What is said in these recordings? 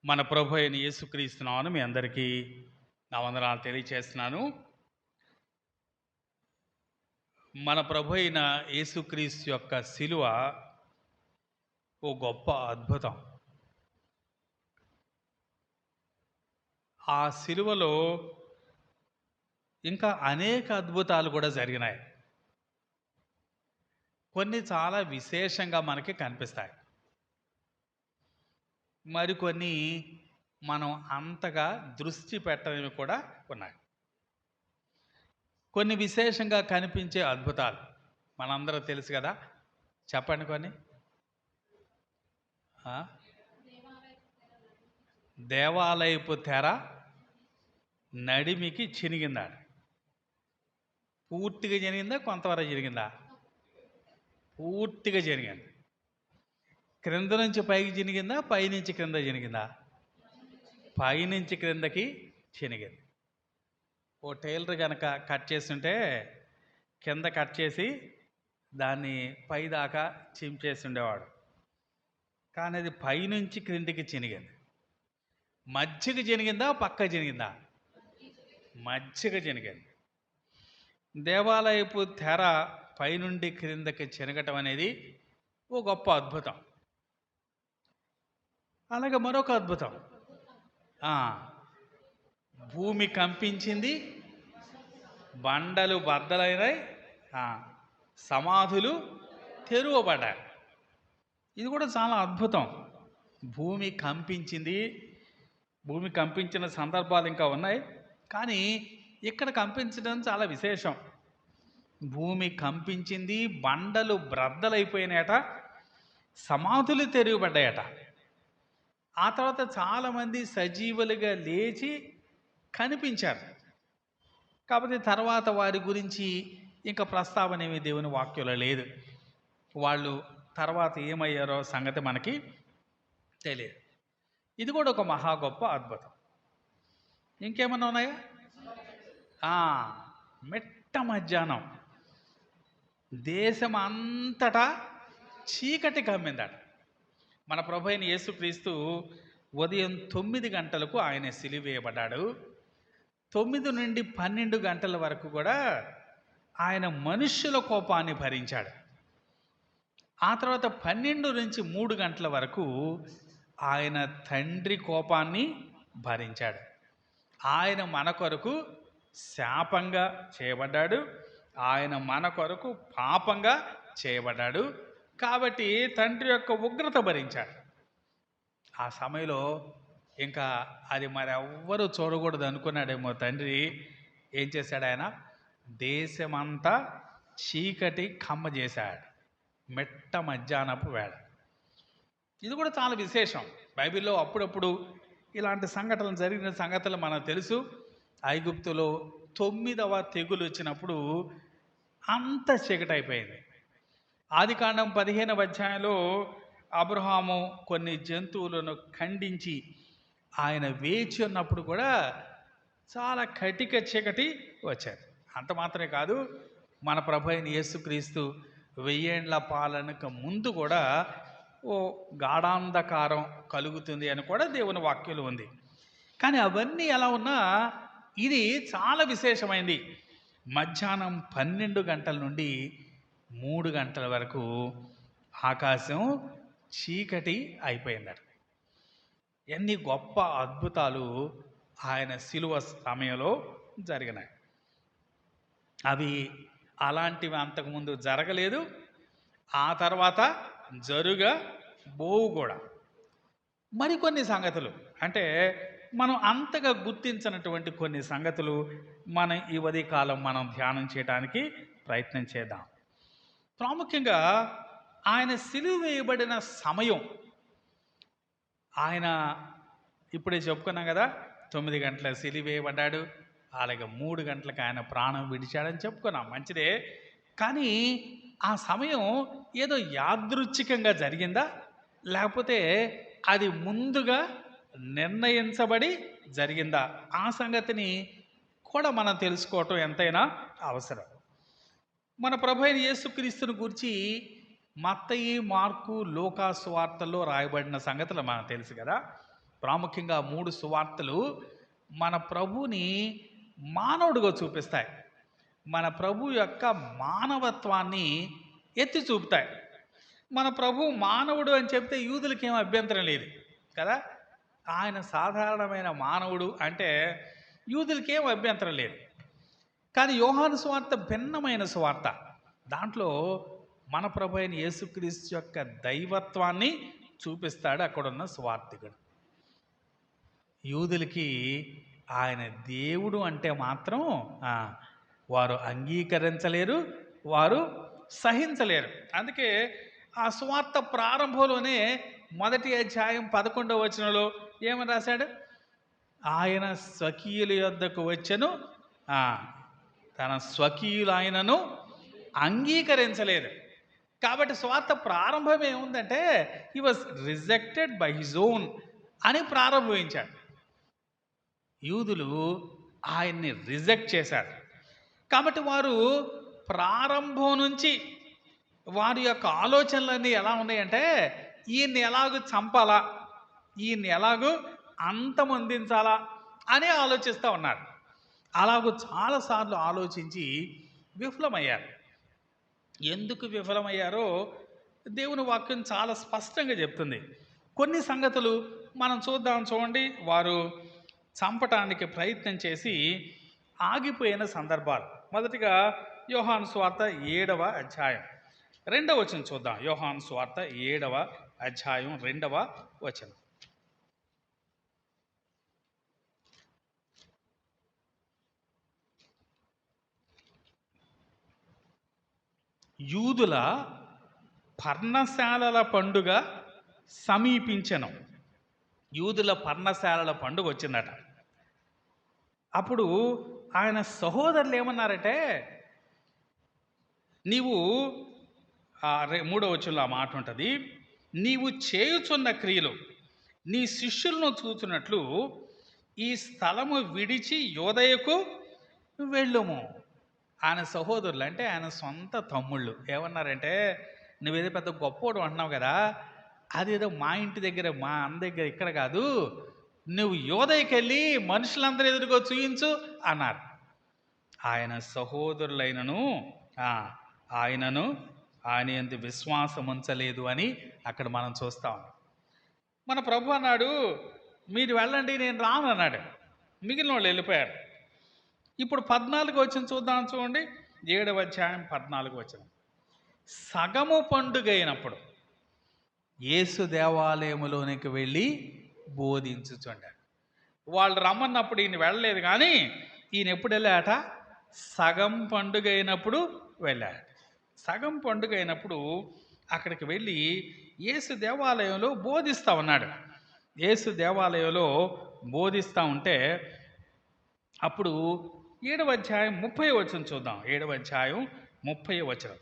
మన ప్రభు అయిన యేసుక్రీస్తు నామమున మీ అందరికీ నా వందనాలు తెలియచేస్తున్నాను. మన ప్రభు అయిన యేసుక్రీస్తు యొక్క శిలువ ఓ గొప్ప అద్భుతం. ఆ శిలువలో ఇంకా అనేక అద్భుతాలు కూడా జరిగినాయి. కొన్ని చాలా విశేషంగా మనకి కనిపిస్తాయి. మరికొన్ని మనం అంతగా దృష్టి పెట్టనివి కూడా ఉన్నాయి. కొన్ని విశేషంగా కనిపించే అద్భుతాలు మనందరూ తెలుసు కదా, చెప్పండి కొన్ని. దేవాలయపు తెర నడిమికి చినిగిందా? పూర్తిగా జరిగిందా, కొంతవరకు జరిగిందా? పూర్తిగా జరిగింది. క్రింద నుంచి పైకి చినిగిందా, పైనుంచి క్రింద చినిగిందా? పైనుంచి క్రిందకి చినిగింది. ఓ టైలర్ కనుక కట్ చేస్తుంటే కింద కట్ చేసి దాన్ని పై దాకా చింపేసి ఉండేవాడు. కానీ అది పైనుంచి క్రిందికి చినిగింది. మధ్యకి చినిగిందా, పక్క చినిగిందా? మధ్యకి చినిగింది. దేవాలయపు తెర పైనుండి క్రిందకి చినగటం అనేది ఓ గొప్ప అద్భుతం. అలాగే మరొక అద్భుతం, భూమి కంపించింది, బండలు బద్దలైనాయి, సమాధులు తెరువబడ్డాయి. ఇది కూడా చాలా అద్భుతం. భూమి కంపించింది. భూమి కంపించిన సందర్భాలు ఇంకా ఉన్నాయి, కానీ ఇక్కడ కంపించడం చాలా విశేషం. భూమి కంపించింది, బండలు బ్రద్దలైపోయినాయట, సమాధులు తెరువబడ్డాయట. ఆ తర్వాత చాలామంది సజీవులుగా లేచి కనిపించారు. కాబట్టి తర్వాత వారి గురించి ఇంకా ప్రస్తావన ఏమీ దేవుని వాక్యంలో లేదు. వాళ్ళు తర్వాత ఏమయ్యారో సంగతి మనకి తెలియదు. ఇది కూడా ఒక మహా గొప్ప అద్భుతం. ఇంకేమన్నా ఉన్నాయా? మిట్ట మధ్యాహ్నం దేశం అంతటా చీకటి కమ్మిందట. మన ప్రభు అయిన యేసుక్రీస్తు ఉదయం 9 గంటలకు ఆయన సిలువేయబడ్డాడు. 9 నుండి 12 గంటల వరకు కూడా ఆయన మనుష్యుల కోపాన్ని భరించాడు. ఆ తర్వాత 12 నుంచి 3 గంటల వరకు ఆయన తండ్రి కోపాన్ని భరించాడు. ఆయన మన కొరకు శాపంగా చేయబడ్డాడు, ఆయన మన కొరకు పాపంగా చేయబడ్డాడు. కాబట్టి తండ్రి యొక్క ఉగ్రత భరించాడు. ఆ సమయంలో ఇంకా అది మరెవ్వరూ చూడకూడదు అనుకున్నాడేమో తండ్రి. ఏం చేశాడు ఆయన? దేశమంతా చీకటి కమ్మ చేశాడు, మిట్ట మధ్యాహ్నపు వేళ. ఇది కూడా చాలా విశేషం. బైబిల్లో అప్పుడప్పుడు ఇలాంటి సంఘటనలు జరిగిన సంగతులు మనకు తెలుసు. ఐగుప్తులో 9వ తెగులు వచ్చినప్పుడు అంత చీకటి అయిపోయింది. ఆదికాండం 15వ అధ్యాయంలో అబ్రహాము కొన్ని జంతువులను ఖండించి ఆయన వేచి ఉన్నప్పుడు కూడా చాలా కటిక చీకటి వచ్చారు. అంత మాత్రమే కాదు, మన ప్రభు అయిన యేసుక్రీస్తు 1000 ఏండ్ల పాలనకు ముందు కూడా ఓ గాఢాంధకారం కలుగుతుంది అని కూడా దేవుని వాక్యంలో ఉంది. కానీ అవన్నీ ఎలా ఉన్నా ఇది చాలా విశేషమైంది. మధ్యాహ్నం 12 గంటల నుండి 3 గంటల వరకు ఆకాశం చీకటి అయిపోయిందట. ఎన్ని గొప్ప అద్భుతాలు ఆయన శిలువ సమయంలో జరిగినాయి. అవి అలాంటివి అంతకుముందు జరగలేదు, ఆ తర్వాత జరగబోవు కూడా. మరికొన్ని సంగతులు అంటే మనం అంతగా గుర్తించినటువంటి కొన్ని సంగతులు మనం ఈ ఉదయకాలం మనం ధ్యానం చేయడానికి ప్రయత్నం చేద్దాం. ప్రాముఖ్యంగా ఆయన సిలువ వేయబడిన సమయం, ఆయన ఇప్పుడే చెప్పుకున్నాం కదా, 9 గంటల సిలువ వేయబడ్డాడు, అలాగే 3 గంటలకు ఆయన ప్రాణం విడిచాడని చెప్పుకున్నాం. మంచిదే, కానీ ఆ సమయం ఏదో యాదృచ్ఛికంగా జరిగిందా, లేకపోతే అది ముందుగా నిర్ణయించబడి జరిగిందా? ఆ సంగతిని కూడా మనం తెలుసుకోవటం ఎంతైనా అవసరం. మన ప్రభు అయిన యేసుక్రీస్తుని గురించి మత్తయి, మార్కు, లూకా సువార్తల్లో రాయబడిన సంగతులు మనకు తెలుసు కదా. ప్రాముఖ్యంగా 3 సువార్తలు మన ప్రభుని మానవుడిగా చూపిస్తాయి. మన ప్రభు యొక్క మానవత్వాన్ని ఎత్తి చూపుతాయి. మన ప్రభు మానవుడు అని చెప్తే యూదులకి ఏం అభ్యంతరం లేదు కదా. ఆయన సాధారణమైన మానవుడు అంటే యూదులకి ఏం అభ్యంతరం లేదు. కానీ యోహాను సువార్త భిన్నమైన సువార్త. దాంట్లో మన ప్రభు అయిన యేసుక్రీస్తు యొక్క దైవత్వాన్ని చూపిస్తాడు అక్కడున్న సువార్తికుడు. యూదులకి ఆయన దేవుడు అంటే మాత్రం వారు అంగీకరించలేరు, వారు సహించలేరు. అందుకే ఆ సువార్త ప్రారంభంలోనే మొదటి అధ్యాయం 11వ వచనంలో ఏమని రాశాడు? ఆయన స్వకీయుల యొద్దకు వచ్చెను, తన స్వకీయులు ఆయనను అంగీకరించలేదు. కాబట్టి సువార్త ప్రారంభం ఏముందంటే he was rejected by his own అని ప్రారంభించాడు. యూదులు ఆయన్ని రిజెక్ట్ చేశారు. కాబట్టి వారు ప్రారంభం నుంచి వారి యొక్క ఆలోచనలన్నీ ఎలా ఉన్నాయంటే ఈయన్ని ఎలాగూ చంపాలా, ఈయన్ని ఎలాగూ అంతమొందించాలా అని ఆలోచిస్తూ ఉన్నారు. అలాగూ చాలాసార్లు ఆలోచించి విఫలమయ్యారు. ఎందుకు విఫలమయ్యారో దేవుని వాక్యం చాలా స్పష్టంగా చెప్తుంది. కొన్ని సంగతులు మనం చూడండి. వారు చంపటానికి ప్రయత్నం చేసి ఆగిపోయిన సందర్భాలు. మొదటిగా యోహాను సువార్త 7వ అధ్యాయం 2వ వచనం చూద్దాం. యోహాను సువార్త 7వ అధ్యాయం 2వ వచనం. యూదుల పర్ణశాలల పండుగ సమీపించెను. యూదుల పర్ణశాలల పండుగ వచ్చిందట. అప్పుడు ఆయన సహోదరులు ఏమన్నారంటే, నీవు 3వ వచనంలో ఆ మాట ఉంటుంది, నీవు చేయుచున్న క్రియలు నీ శిష్యులను చూచున్నట్లు ఈ స్థలము విడిచి యోదయకు వెళ్ళుము. ఆయన సహోదరులు అంటే ఆయన సొంత తమ్ముళ్ళు ఏమన్నారంటే, నువ్వేదో పెద్ద గొప్పోడు అంటున్నావు కదా, అదేదో మా ఇంటి దగ్గర మా అన్న దగ్గర ఇక్కడ కాదు, నువ్వు యోదయకి వెళ్ళి మనుషులందరూ ఎదురుగా చూయించు అన్నారు. ఆయన సహోదరులైనను ఆయన యందు విశ్వాసం ఉంచలేదు అని అక్కడ మనం చూస్తాం. మన ప్రభు అన్నాడు, మీరు వెళ్ళండి నేను రాను అన్నాడు. మిగిలిన వాళ్ళు వెళ్ళిపోయారు. ఇప్పుడు 14వ వచనం చూడండి. 7వ అధ్యాయం 14వ వచనం. సగము పండుగ అయినప్పుడు యేసు దేవాలయములోనికి వెళ్ళి బోధించుచుండాడు. వాళ్ళు రమ్మన్నప్పుడు ఈయన వెళ్ళలేదు, కానీ ఈయన ఎప్పుడు వెళ్ళాట? సగం పండుగ అయినప్పుడు వెళ్ళాడు. సగం పండుగ అయినప్పుడు అక్కడికి వెళ్ళి యేసు దేవాలయంలో బోధిస్తూ ఉన్నాడు. యేసు దేవాలయంలో బోధిస్తూ ఉంటే అప్పుడు 7వ అధ్యాయం 30వ వచనం చూద్దాం. 7వ అధ్యాయం 30వ వచనం.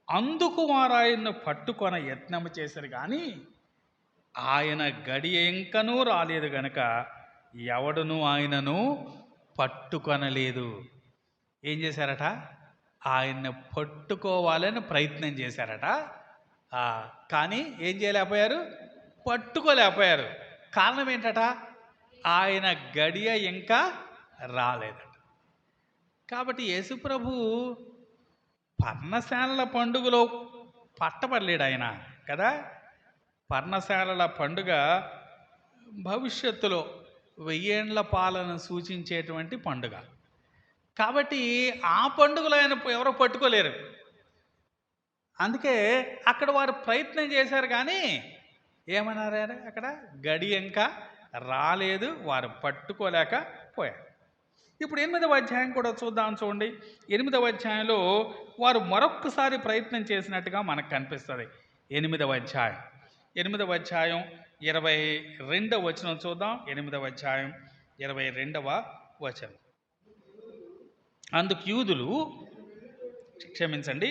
అందుకు వారు ఆయన్ను పట్టుకొన యత్నము చేశారు, కానీ ఆయన గడియ ఇంకనూ రాలేదు గనక ఎవడును ఆయనను పట్టుకొనలేదు. ఏం చేశారట? ఆయన్ని పట్టుకోవాలని ప్రయత్నం చేశారట, కానీ ఏం చేయలేకపోయారు? పట్టుకోలేకపోయారు. కారణం ఏంటట? ఆయన గడియ ఇంకా రాలేదట. కాబట్టి యేసుప్రభు పర్ణశాలల పండుగలో పట్టబడలేడు ఆయన కదా. పర్ణశాలల పండుగ భవిష్యత్తులో 1000 ఏండ్ల పాలన సూచించేటువంటి పండుగ. కాబట్టి ఆ పండుగలో ఆయన ఎవరో పట్టుకోలేరు. అందుకే అక్కడ వారు ప్రయత్నం చేశారు, కానీ ఏమన్నారు? అక్కడ గడి ఇంకా రాలేదు, వారు పట్టుకోలేకపోయారు. ఇప్పుడు 8వ అధ్యాయం కూడా చూడండి. 8వ అధ్యాయంలో వారు మరొక్కసారి ప్రయత్నం చేసినట్టుగా మనకు కనిపిస్తుంది. 8వ అధ్యాయం 22వ వచనం చూద్దాం. 8వ అధ్యాయం 22వ వచనం. అందుకు యూదులు, క్షమించండి,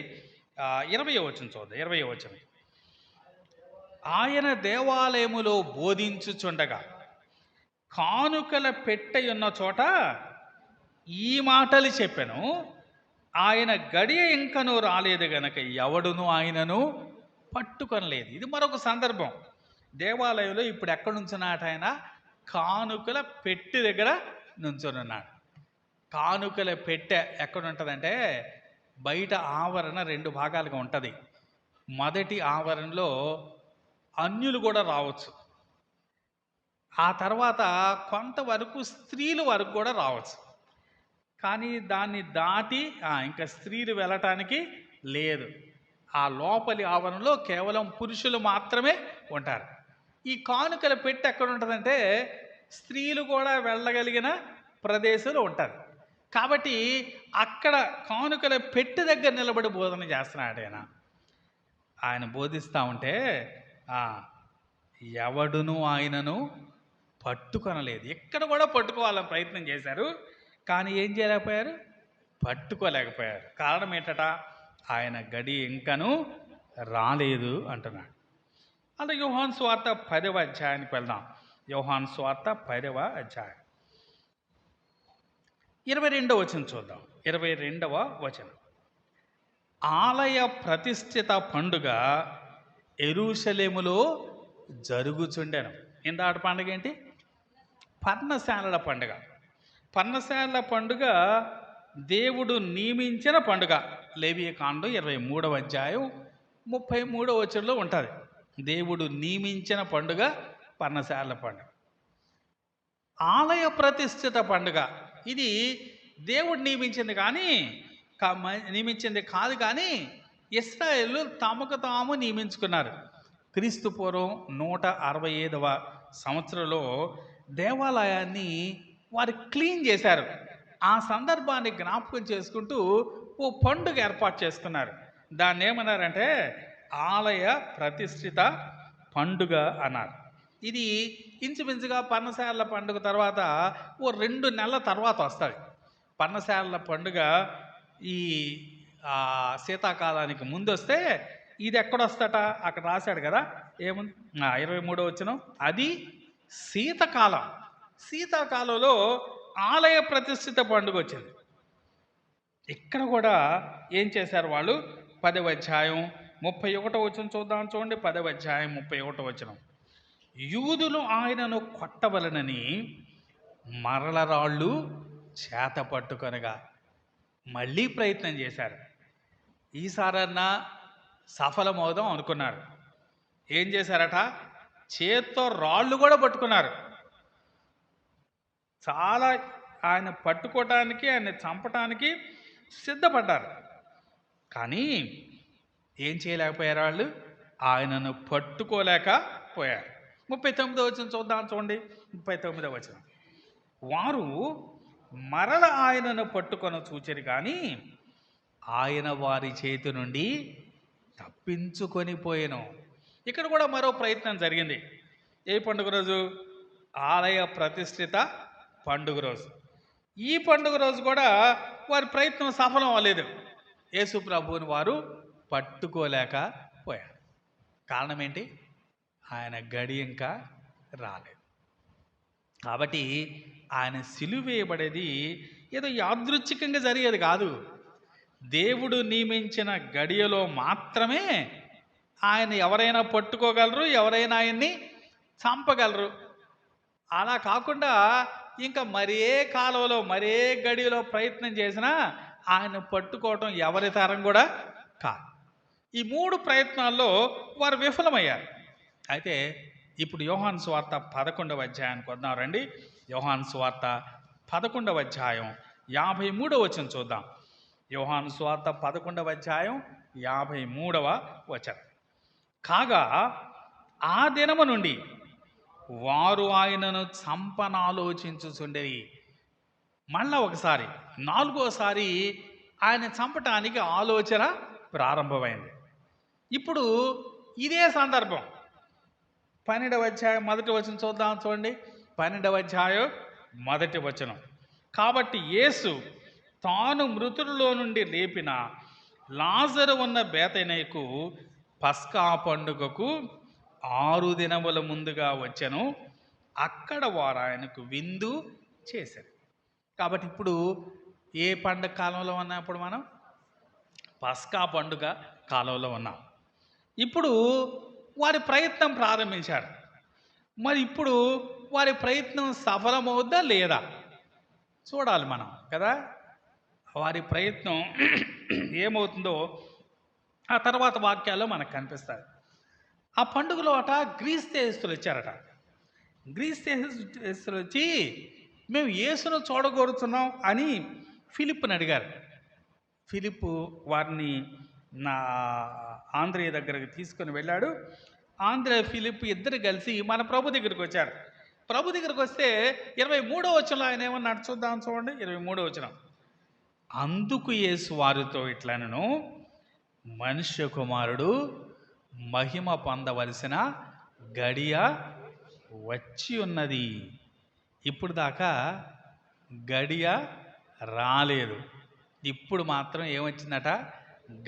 20వ వచనం చూద్దాం. 20వ వచనం. ఆయన దేవాలయములో బోధించుచుండగా కానుకల పెట్టె ఉన్న చోట ఈ మాటలు చెప్పెను, ఆయన గడియ ఇంకనూ రాలేదు గనక ఎవడును ఆయనను పట్టుకొనలేదు. ఇది మరొక సందర్భం. దేవాలయంలో ఇప్పుడు ఎక్కడ నుంచున్నాడు ఆయన? కానుకల పెట్టె దగ్గర నుంచొని ఉన్నాడు. కానుకల పెట్టె ఎక్కడ ఉంటుందంటే బయట ఆవరణ 2 భాగాలుగా ఉంటుంది. మొదటి ఆవరణలో అన్యులు కూడా రావచ్చు. ఆ తర్వాత కొంతవరకు స్త్రీల వరకు కూడా రావచ్చు. కానీ దాన్ని దాటి ఇంకా స్త్రీలు వెళ్ళటానికి లేదు. ఆ లోపలి ఆవరణలో కేవలం పురుషులు మాత్రమే ఉంటారు. ఈ కానుకల పెట్టె ఎక్కడ ఉంటుందంటే స్త్రీలు కూడా వెళ్ళగలిగిన ప్రదేశంలో ఉంటారు. కాబట్టి అక్కడ కానుకల పెట్టె దగ్గర నిలబడి బోధన చేస్తున్నాడు ఆయన. ఆయన బోధిస్తూ ఉంటే ఎవడును ఆయనను పట్టుకొనలేదు. ఎక్కడ కూడా పట్టుకోవాలని ప్రయత్నం చేశారు, కానీ ఏం చేయలేకపోయారు? పట్టుకోలేకపోయారు. కారణం ఏంటట? ఆయన గడి ఇంకను రాలేదు అంటున్నాడు. అలా యోహాను సువార్త 10వ అధ్యాయానికి వెళ్దాం. యోహాను సువార్త 10వ అధ్యాయం 22వ వచనం చూద్దాం. 22వ వచనం. ఆలయ ప్రతిష్ఠిత పండుగ యెరూషలేములో జరుగుచుండెను. ఇందాటి పండుగ ఏంటి? పర్ణశాలల పండుగ. పర్ణశాలల పండుగ దేవుడు నియమించిన పండుగ. లేవియకాండం 23వ అధ్యాయం 33వ వచనంలో ఉంటుంది. దేవుడు నియమించిన పండుగ పర్ణశాలల పండుగ. ఆలయ ప్రతిష్ఠిత పండుగ ఇది దేవుడు నియమించింది కాదు, కానీ ఇశ్రాయేలు తమకు తాము నియమించుకున్నారు. క్రీస్తు పూర్వం 165వ సంవత్సరంలో దేవాలయాన్ని వారు క్లీన్ చేశారు. ఆ సందర్భాన్ని జ్ఞాపకం చేసుకుంటూ ఓ పండుగ ఏర్పాటు చేసుకున్నారు. దాన్ని ఏమన్నారంటే ఆలయ ప్రతిష్ఠిత పండుగ అన్నారు. ఇది ఇంచుమించుగా పర్ణశాలల పండుగ తర్వాత ఓ 2 నెలల తర్వాత వస్తుంది. పర్ణశాలల పండుగ ఈ శీతాకాలానికి ముందు వస్తే ఇది ఎక్కడొస్తట? అక్కడ రాశాడు కదా, ఏముంది? 23వ వచనం. అది శీతాకాలం. శీతాకాలంలో ఆలయ ప్రతిష్ఠిత పండుగ వచ్చింది. ఇక్కడ కూడా ఏం చేశారు వాళ్ళు? 10వ అధ్యాయం 31వ వచనం చూద్దాం. చూడండి, 10వ అధ్యాయం 31వ వచనం. యూదులు ఆయనను కొట్టవలనని మరల రాళ్ళు చేత పట్టుకొనగా మళ్ళీ ప్రయత్నం చేశారు. ఈసారన్నా సఫలమవుదాం అనుకున్నారు. ఏం చేశారట? చేత్తో రాళ్ళు కూడా పట్టుకున్నారు. చాలా ఆయన పట్టుకోవటానికి, ఆయన చంపటానికి సిద్ధపడ్డారు. కానీ ఏం చేయలేకపోయారు వాళ్ళు? ఆయనను పట్టుకోలేకపోయారు. 39వ వచనం చూద్దాం. చూడండి, 39వ వచనం. వారు మరల ఆయనను పట్టుకొని చూచరు, కానీ ఆయన వారి చేతి నుండి తప్పించుకొని పోయెను. ఇక్కడ కూడా మరో ప్రయత్నం జరిగింది. ఏ పండుగ రోజు? ఆలయ ప్రతిష్ఠిత పండుగ రోజు. ఈ పండుగ రోజు కూడా వారి ప్రయత్నం సఫలం అవ్వలేదు. యేసు ప్రభువుని వారు పట్టుకోలేకపోయారు. కారణం ఏంటి? ఆయన గడి ఇంకా రాలేదు. కాబట్టి ఆయన సిలువ వేయబడేది ఏదో యాదృచ్ఛికంగా జరిగేది కాదు. దేవుడు నియమించిన గడియలో మాత్రమే ఆయన ఎవరైనా పట్టుకోగలరు, ఎవరైనా ఆయన్ని చంపగలరు. అలా కాకుండా ఇంకా మరే కాలంలో, మరే గడియలో ప్రయత్నం చేసినా ఆయన పట్టుకోవటం ఎవరి తరం కూడా కాదు. ఈ 3 ప్రయత్నాల్లో వారు విఫలమయ్యారు. అయితే ఇప్పుడు యోహాను సువార్త 11వ అధ్యాయానికి వద్దాం రండి. యోహాను సువార్త 11వ అధ్యాయం 53వ వచనం చూద్దాం. యోహాను సువార్త 11వ అధ్యాయం 53వ వచనం. కాగా ఆ దినము నుండి వారు ఆయనను చంపనాలోచించుచుండేది. మళ్ళా ఒకసారి, 4వసారి ఆయన చంపటానికి ఆలోచన ప్రారంభమైంది. ఇప్పుడు ఇదే సందర్భం. 12వ అధ్యాయం 1వ వచనం చూద్దాం. చూడండి, 12వ అధ్యాయం 1వ వచనం. కాబట్టి యేసు తాను మృతులలో నుండి లేపిన లాజరు ఉన్న బేతనీకు పస్కా పండుగకు 6 దినముల ముందుగా వచ్చెను. అక్కడ వారు ఆయనకు విందు చేశారు. కాబట్టి ఇప్పుడు ఏ పండుగ కాలంలో ఉన్నాం? ఇప్పుడు మనం పస్కా పండుగ కాలంలో ఉన్నాం. ఇప్పుడు వారి ప్రయత్నం ప్రారంభించారు. మరి ఇప్పుడు వారి ప్రయత్నం సఫలమవుద్దా లేదా చూడాలి మనం కదా. వారి ప్రయత్నం ఏమవుతుందో ఆ తర్వాత వాక్యాల్లో మనకు కనిపిస్తుంది. ఆ పండుగలో అట గ్రీస్ దేశస్తులు వచ్చారట. గ్రీస్ దేశస్తులు వచ్చి మేము యేసును చూడగోరుతున్నాం అని ఫిలిప్ని అడిగారు. ఫిలిప్పు వారిని నా ఆంధ్రేయ దగ్గరకు తీసుకొని వెళ్ళాడు. ఆంధ్రేయ ఫిలిప్ ఇద్దరు కలిసి మన ప్రభు దగ్గరికి వచ్చారు. ప్రభు దగ్గరికి వస్తే 23వ వచనంలో ఆయన ఏమన్నాడు చూద్దాం, చూడండి. 23వ వచనం, అందుకు యేసు వారితో ఇట్లనెను, మనుష్య కుమారుడు మహిమ పొందవలసిన గడియ వచ్చి ఉన్నది. ఇప్పుడు దాకా గడియ రాలేదు, ఇప్పుడు మాత్రం ఏమొచ్చిందట,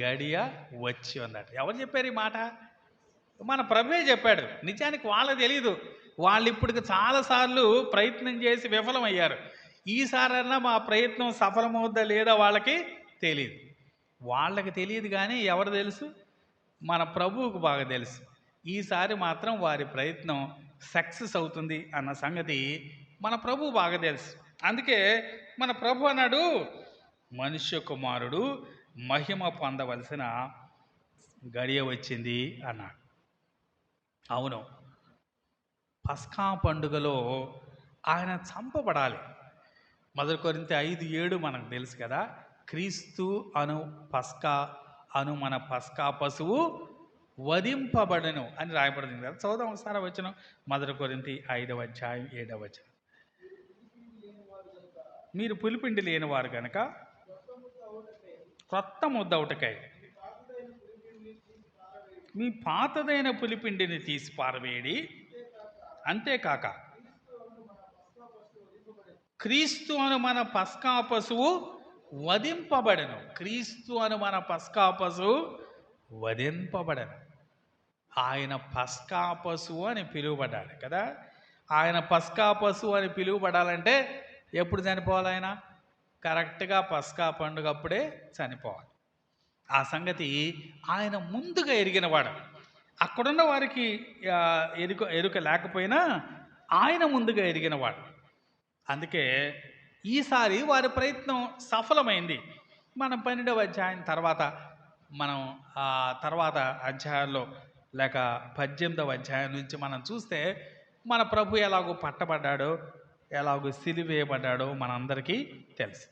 గడియ వచ్చి ఉందట. ఎవరు చెప్పారు ఈ మాట? మన ప్రభువే చెప్పాడు. నిజానికి వాళ్ళకి తెలియదు. వాళ్ళు ఇప్పటికి చాలాసార్లు ప్రయత్నం చేసి విఫలమయ్యారు. ఈసారన్నా మా ప్రయత్నం సఫలమవుద్దా లేదా వాళ్ళకి తెలియదు. వాళ్ళకి తెలియదు కానీ ఎవరు తెలుసు? మన ప్రభువుకు బాగా తెలుసు. ఈసారి మాత్రం వారి ప్రయత్నం సక్సెస్ అవుతుంది అన్న సంగతి మన ప్రభువు బాగా తెలుసు. అందుకే మన ప్రభు అన్నాడు, మనుష్య కుమారుడు మహిమ పొందవలసిన గడియ వచ్చింది అన్నాడు. అవును, పస్కా పండుగలో ఆయన చంపబడాలి. 1 కొరింథీ 5:7 మనకు తెలుసు కదా. క్రీస్తు అను పస్కా అను మన పస్కా పశువు వధింపబడను అని రాయబడింది కదా. చదువుదాం ఒకసారి వచనం. 1 కొరింథీ 5:7. మీరు పులిపిండి లేనివారు కనుక క్రొత్త ముద్ద ఒకటకై మీ పాతదైన పులిపిండిని తీసి పారవేడి. అంతేకాక క్రీస్తు అను మన పస్కా పశువు వధింపబడను. క్రీస్తు అను మన పస్కా పశువు వధింపబడను. ఆయన పస్కా పశువు అని పిలువబడ్డాడు కదా. ఆయన పస్కా పశువు అని పిలువబడాలంటే ఎప్పుడు చనిపోవాలి? ఆయన కరెక్ట్గా పస్కా పండుగ అప్పుడే చనిపోవాలి. ఆ సంగతి ఆయన ముందుగా ఎరిగినవాడు. అక్కడున్న వారికి ఎరుక లేకపోయినా ఆయన ముందుగా ఎరిగినవాడు. అందుకే ఈసారి వారి ప్రయత్నం సఫలమైంది. మనం 12వ అధ్యాయం తర్వాత మనం తర్వాత అధ్యాయాల్లో లేక 18వ అధ్యాయం నుంచి మనం చూస్తే మన ప్రభు ఎలాగో పట్టబడ్డాడో, ఎలాగో సిలువేయబడ్డాడో మనందరికీ తెలుసు.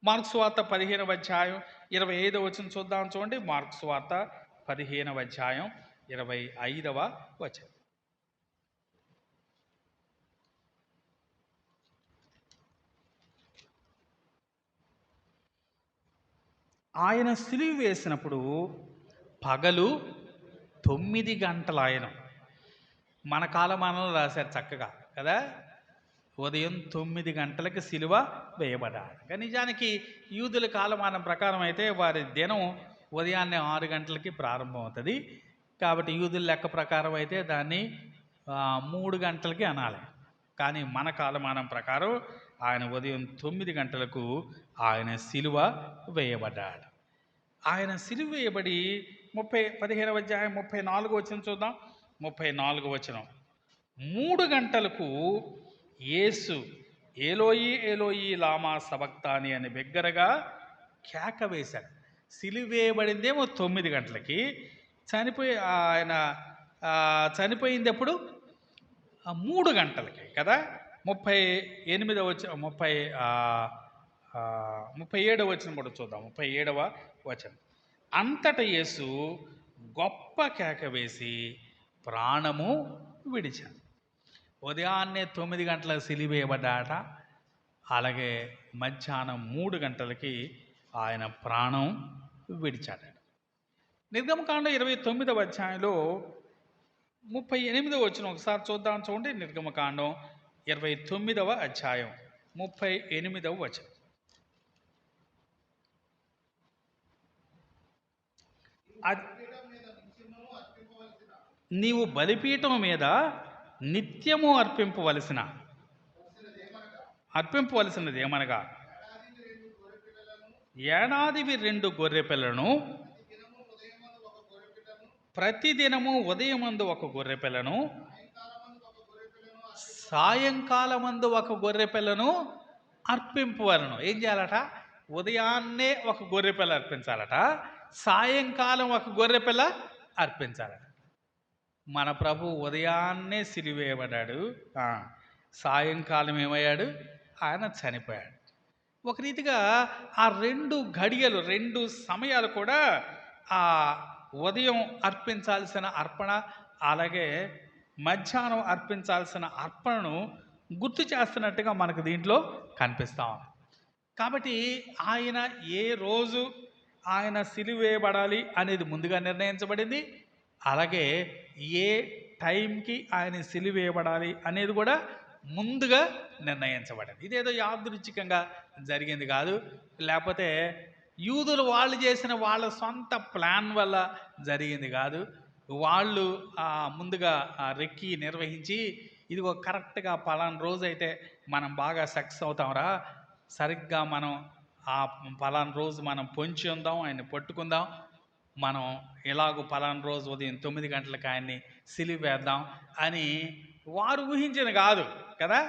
మార్కు సువార్త 15వ అధ్యాయం 25వ వచనం చూద్దాం, చూడండి. మార్కు సువార్త 15వ అధ్యాయం 25వ వచనం. ఆయన సిలువ వేసినప్పుడు పగలు 9 గంటలు. ఆయన మన కాలమానంలో రాశారు చక్కగా కదా. ఉదయం 9 గంటలకు సిలువ వేయబడ్డాడు. కానీ నిజానికి యూదుల కాలమానం ప్రకారం అయితే వారి దినం ఉదయాన్నే 6 గంటలకి ప్రారంభం అవుతుంది. కాబట్టి యూదుల లెక్క ప్రకారం అయితే దాన్ని 3 గంటలకి అనాలి. కానీ మన కాలమానం ప్రకారం ఆయన ఉదయం 9 గంటలకు ఆయన సిలువ వేయబడ్డాడు. ఆయన సిలువ వేయబడి 15వ అధ్యాయం 34వ వచనం చూద్దాం. 34వ వచనం, 3 గంటలకు యేసు ఏలోయి ఏలోయి లామా సబక్తాని అని బిగ్గరగా కేక వేశాడు. సిలువేయబడిందేమో 9 గంటలకి, ఆయన చనిపోయింది ఎప్పుడు? 3 గంటలకి కదా. 37వ వచనం కూడా చూద్దాం. 37వ వచనం, అంతట యేసు గొప్ప కేక వేసి ప్రాణము విడిచాడు. ఉదయాన్నే 9 గంటలకు సిలువేయబడ్డాట. అలాగే మధ్యాహ్నం 3 గంటలకి ఆయన ప్రాణం విడిచాడు. నిర్గమకాండం 29వ అధ్యాయంలో 38వ వచనం ఒకసారి చూద్దాం, చూడండి. నిర్గమకాండం 29వ అధ్యాయం 38వ వచనం, నీవు బలిపీఠం మీద నిత్యము అర్పింపవలసినది ఏమనగా ఏడాదివి 2 గొర్రె పిల్లను, ప్రతిదినము ఉదయమందు 1 గొర్రె పిల్లను, సాయంకాలమందు ఒక గొర్రె పిల్లను అర్పింపవలను. ఏం చేయాలట? ఉదయాన్నే ఒక గొర్రె పిల్ల అర్పించాలట, సాయంకాలం ఒక గొర్రె పిల్ల అర్పించాలట. మన ప్రభు ఉదయాన్నే సిలువేయబడ్డాడు, సాయంకాలం ఏమయ్యాడు? ఆయన చనిపోయాడు. ఒక రీతిగా ఆ 2 ఘడియలు, 2 సమయాలు కూడా ఆ ఉదయం అర్పించాల్సిన అర్పణ, అలాగే మధ్యాహ్నం అర్పించాల్సిన అర్పణను గుర్తు చేస్తున్నట్టుగా మనకు దీంట్లో కనిపిస్తాం. కాబట్టి ఆయన ఏ రోజు ఆయన సిలువేయబడాలి అనేది ముందుగా నిర్ణయించబడింది, అలాగే ఏ టైంకి ఆయన సిలువేయబడాలి అనేది కూడా ముందుగా నిర్ణయించబడింది. ఇదేదో యాదృచ్ఛికంగా జరిగింది కాదు, లేకపోతే యూదులు వాళ్ళు చేసిన వాళ్ళ సొంత ప్లాన్ వల్ల జరిగింది కాదు. వాళ్ళు ముందుగా రెక్కి నిర్వహించి, ఇదిగో కరెక్ట్గా పలానా రోజు అయితే మనం బాగా సక్సెస్ అవుతాంరా, సరిగ్గా మనం ఆ పలానా రోజు మనం పొంచి ఉందాం, ఆయన్ని పట్టుకుందాం, మనం ఎలాగో పలానా రోజు ఉదయం 9 గంటలకు ఆయన్ని సిలివేద్దాం అని వారు ఊహించింది కాదు కదా.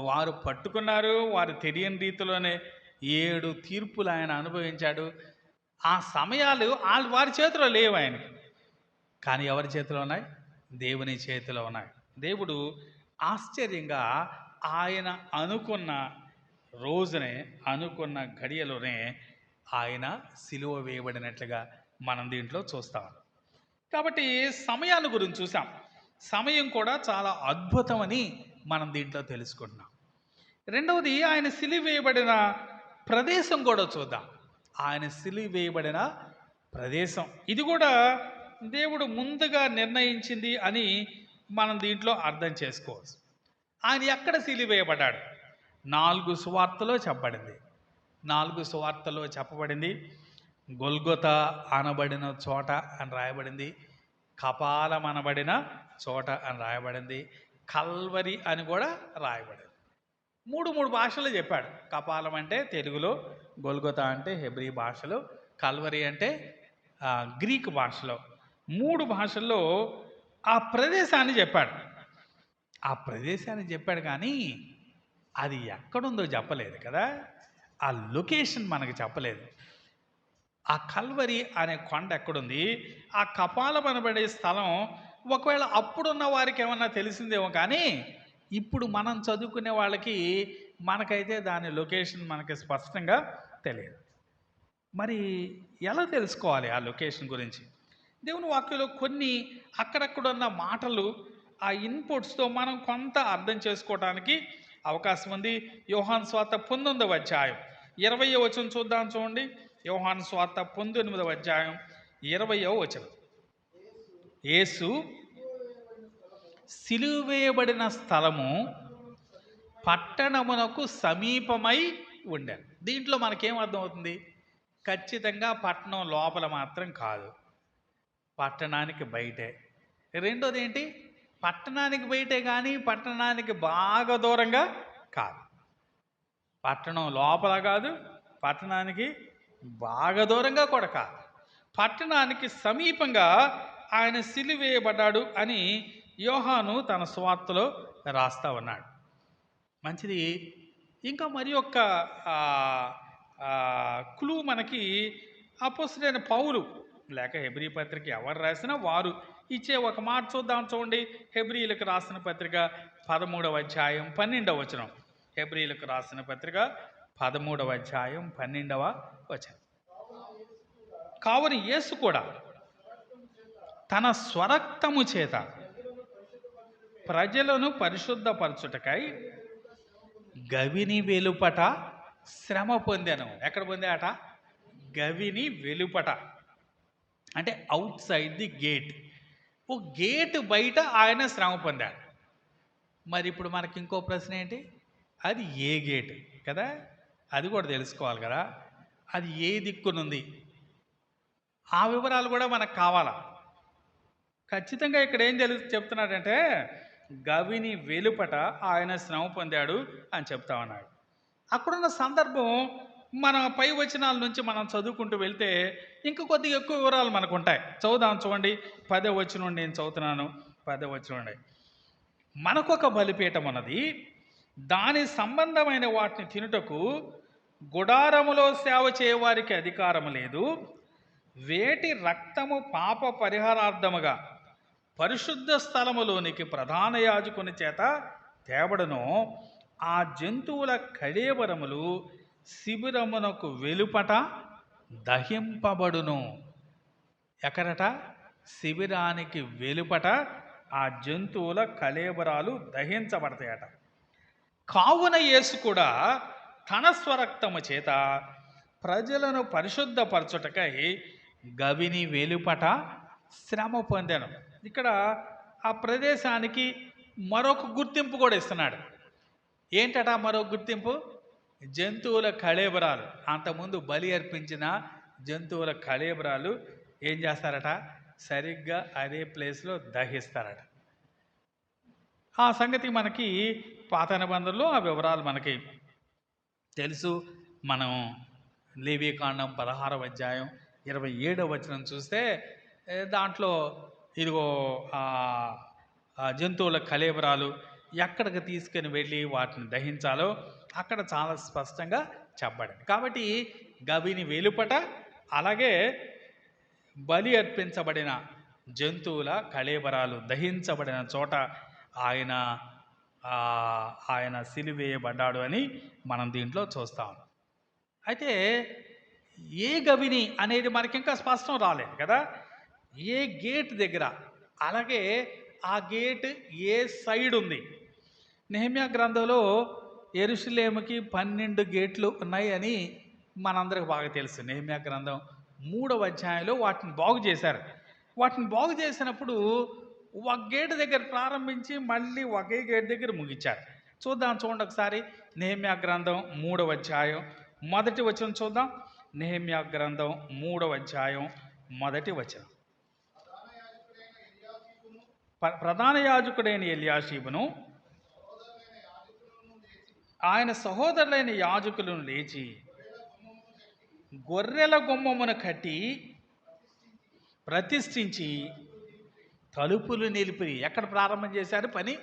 వారు పట్టుకున్నారు, వారు తెలియని రీతిలోనే 7 తీర్పులు ఆయన అనుభవించాడు. ఆ సమయాలు వారి చేతిలో లేవు ఆయనకి, కానీ ఎవరి చేతిలో ఉన్నాయి? దేవుని చేతిలో ఉన్నాయి. దేవుడు ఆశ్చర్యంగా ఆయన అనుకున్న రోజునే, అనుకున్న గడియలోనే ఆయన సిలువ వేయబడినట్లుగా మనం దీంట్లో చూస్తాం. కాబట్టి సమయాన్ని గురించి చూసాం. సమయం కూడా చాలా అద్భుతమని మనం దీంట్లో తెలుసుకుంటున్నాం. రెండవది, ఆయన సిలువ వేయబడిన ప్రదేశం కూడా చూద్దాం. ఆయన సిలువ వేయబడిన ప్రదేశం, ఇది కూడా దేవుడు ముందుగా నిర్ణయించింది అని మనం దీంట్లో అర్థం చేసుకోవచ్చు. ఆయన ఎక్కడ సిలువ వేయబడ్డాడు? 4 సువార్తలో చెప్పబడింది. 4 సువార్తలో చెప్పబడింది. గొల్గొతా అనబడిన చోట అని రాయబడింది, కపాలం అనబడిన చోట అని రాయబడింది, కల్వరి అని కూడా రాయబడింది. 3 భాషలు చెప్పాడు. కపాలం అంటే తెలుగులో, గొల్గొతా అంటే హెబ్రీ భాషలో, కల్వరి అంటే గ్రీక్ భాషలో, 3 భాషల్లో ఆ ప్రదేశాన్ని చెప్పాడు. ఆ ప్రదేశాన్ని చెప్పాడు, కానీ అది ఎక్కడుందో చెప్పలేదు కదా. ఆ లొకేషన్ మనకు చెప్పలేదు. ఆ కల్వరి అనే కొండ ఎక్కడుంది, ఆ కపాలం అనబడే స్థలం ఒకవేళ అప్పుడున్న వారికి ఏమన్నా తెలిసిందేమో, కానీ ఇప్పుడు మనం చదువుకునే వాళ్ళకి మనకైతే దాని లొకేషన్ మనకి స్పష్టంగా తెలియదు. మరి ఎలా తెలుసుకోవాలి ఆ లొకేషన్ గురించి? దేవుని వాక్యంలో కొన్ని అక్కడక్కడున్న మాటలు, ఆ ఇన్పుట్స్తో మనం కొంత అర్థం చేసుకోవడానికి అవకాశం ఉంది. యోహాను సువార్త 19వ అధ్యాయం 20వ వచనం చూద్దాం. చూడండి, యోహాను సువార్త 19వ అధ్యాయం 20వ వచనం. యేసు సిలువ వేయబడిన స్థలము పట్టణమునకు సమీపమై ఉండాను. దీంట్లో మనకేం అర్థమవుతుంది? ఖచ్చితంగా పట్టణం లోపల మాత్రం కాదు, పట్టణానికి బయటే. రెండోది ఏంటి? పట్టణానికి బయటే కానీ పట్టణానికి బాగా దూరంగా కాదు. పట్టణం లోపల కాదు, పట్టణానికి బాగా దూరంగా కూడా కాదు, పట్టణానికి సమీపంగా ఆయన సిలువ వేయబడ్డాడు అని యోహాను తన సువార్తలో రాస్తా ఉన్నాడు. మంచిది. ఇంకా మరి ఒక్క క్లూ మనకి అపోస్తలుడైన పౌలు లేక హెబ్రీ పత్రిక ఎవరు రాసినా వారు ఇచ్చే ఒక మాట చూద్దాం. చూడండి, హెబ్రీలకు రాసిన పత్రిక 13వ అధ్యాయం 12వ వచనం. హెబ్రీలకు రాసిన పత్రిక 13వ అధ్యాయం 12వ వచనం. కావున యేసు కూడా తన స్వరక్తము చేత ప్రజలను పరిశుద్ధపరచుటకై గవిని వెలుపట శ్రమ పొందాను. ఎక్కడ పొందాట? గవిని వెలుపట, అంటే అవుట్ సైడ్ ది గేట్. ఓ గేటు బయట ఆయన శ్రమ పొందాడు. మరి ఇప్పుడు మనకి ఇంకో ప్రశ్న ఏంటి? అది ఏ గేటు కదా, అది కూడా తెలుసుకోవాలి కదా. అది ఏ దిక్కునుంది? ఆ వివరాలు కూడా మనకు కావాలా. ఖచ్చితంగా ఇక్కడ ఏం చెప్తున్నాడంటే గవిని వెలుపట ఆయన శ్రమ పొందాడు అని చెప్తా ఉన్నాడు. అక్కడున్న సందర్భం మన పై వచనాల నుంచి మనం చదువుకుంటూ వెళ్తే ఇంకా కొద్దిగా ఎక్కువ వివరాలు మనకు ఉంటాయి. చదువుదాం. చూడండి, 10వ వచనం నేను చదువుతున్నాను. 10వ వచనం. మనకొక బలిపీఠం ఉన్నది, దాని సంబంధమైన వాటిని తినుటకు గుడారములో సేవ చేయవారికి అధికారం లేదు. వేటి రక్తము పాప పరిహారార్థముగా పరిశుద్ధ స్థలములోనికి ప్రధాన యాజకుని చేత తేబడును, ఆ జంతువుల కళేబరములు శిబిరమునకు వెలుపట దహింపబడును. ఎక్కడట? శిబిరానికి వెలుపట ఆ జంతువుల కళేబరాలు దహించబడతాయట. కావున యేసు కూడా తన స్వరక్తము చేత ప్రజలను పరిశుద్ధపరచుటకై గవిని వెలుపట శ్రమ పొందాను. ఇక్కడ ఆ ప్రదేశానికి మరొక గుర్తింపు కూడా ఇస్తున్నాడు. ఏంటట మరొక గుర్తింపు? జంతువుల కళేబరాలు. అంతకుముందు బలి అర్పించిన జంతువుల కళేబరాలు ఏం చేస్తారట? సరిగ్గా అదే ప్లేస్లో దహిస్తారట. ఆ సంగతి మనకి పాత నిబంధనలో ఆ వివరాలు మనకి తెలుసు. మనం లేవీకాండం 16వ అధ్యాయం 27వ వచనం చూస్తే దాంట్లో ఇదిగో జంతువుల కళేబరాలు ఎక్కడికి తీసుకుని వెళ్ళి వాటిని దహించాలో అక్కడ చాలా స్పష్టంగా చెప్పబడింది. కాబట్టి గవిని వెలుపట, అలాగే బలి అర్పించబడిన జంతువుల కళేబరాలు దహించబడిన చోట ఆయన సిలువేయబడ్డాడు అని మనం దీంట్లో చూస్తాం. అయితే ఏ గవిని అనేది మనకి ఇంకా స్పష్టం రాలేదు కదా. ఏ గేట్ దగ్గర, అలాగే ఆ గేట్ ఏ సైడ్ ఉంది? నెహెమ్యా గ్రంథంలో యెరూషలేముకి 12 గేట్లు ఉన్నాయి అని మనందరికి బాగా తెలుసు. నెహెమ్యా గ్రంథం 3వ అధ్యాయంలో వాటిని బాగు చేశారు. వాటిని బాగు చేసినప్పుడు ఒక గేటు దగ్గర ప్రారంభించి మళ్ళీ ఒకే గేట్ దగ్గర ముగించారు. చూడండి ఒకసారి. నెహెమ్యా గ్రంథం 3వ అధ్యాయం 1వ వచనం చూద్దాం. నెహెమ్యా గ్రంథం 3వ అధ్యాయం 1వ వచనం. ప్రధాన యాజకుడైన ఎల్యాషీబును ఆయన సహోదరులైన యాజకులను లేచి గొర్రెల గుమ్మమును కట్టి ప్రతిష్ఠించి తలుపులు నిలిపి. ఎక్కడ ప్రారంభం చేశారు పని?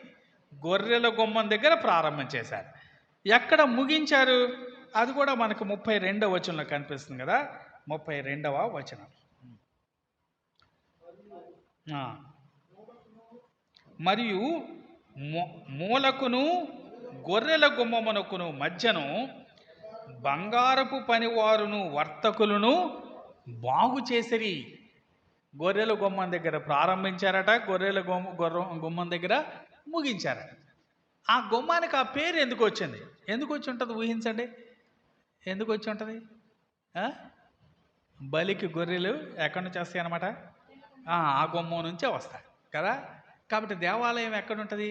గొర్రెల గుమ్మం దగ్గర ప్రారంభం చేశారు. ఎక్కడ ముగించారు? అది కూడా మనకు 32వ వచనంలో కనిపిస్తుంది కదా. 32వ వచనం. మరియు మూలకును గొర్రెల గుమ్మమునకును మధ్యను బంగారపు పనివారును వర్తకులను బాగు చేసిరి. గొర్రెల గుమ్మం దగ్గర ప్రారంభించారట, గొర్రెల గుమ్మం దగ్గర ముగించారట. ఆ గుమ్మానికి ఆ పేరు ఎందుకు వచ్చింది? ఎందుకు వచ్చి ఉంటుంది? ఊహించండి, ఎందుకు వచ్చి ఉంటుంది? బలికి గొర్రెలు ఎక్కడి నుంచి వస్తాయి అన్నమాట? ఆ గుమ్మం నుంచే వస్తాయి కదా. కాబట్టి దేవాలయం ఎక్కడుంటుంది?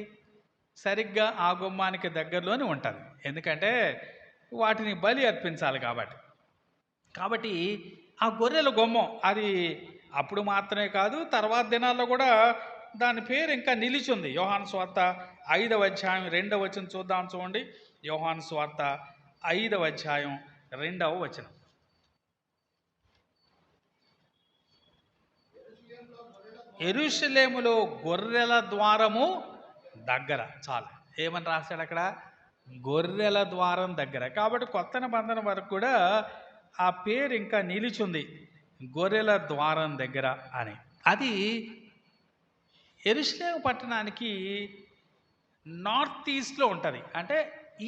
సరిగ్గా ఆ గుమ్మానికి దగ్గరలోనే ఉంటుంది. ఎందుకంటే వాటిని బలి అర్పించాలి కాబట్టి ఆ గొర్రెల గుమ్మం అది అప్పుడు మాత్రమే కాదు, తర్వాత దినాల్లో కూడా దాని పేరు ఇంకా నిలిచింది. యోహాను సువార్త 5వ అధ్యాయం 2వ వచనం చూడండి. యోహాను సువార్త 5వ అధ్యాయం 2వ వచనం. యెరూషలేములో గొర్రెల ద్వారము దగ్గర. చాలు, ఏమని రాశాడు అక్కడ? గొర్రెల ద్వారం దగ్గర. కాబట్టి కొత్త నిబంధన వరకు కూడా ఆ పేరు ఇంకా నిలిచింది, గొర్రెల ద్వారం దగ్గర అని. అది యెరూషలేము పట్టణానికి నార్త్ ఈస్ట్లో ఉంటుంది, అంటే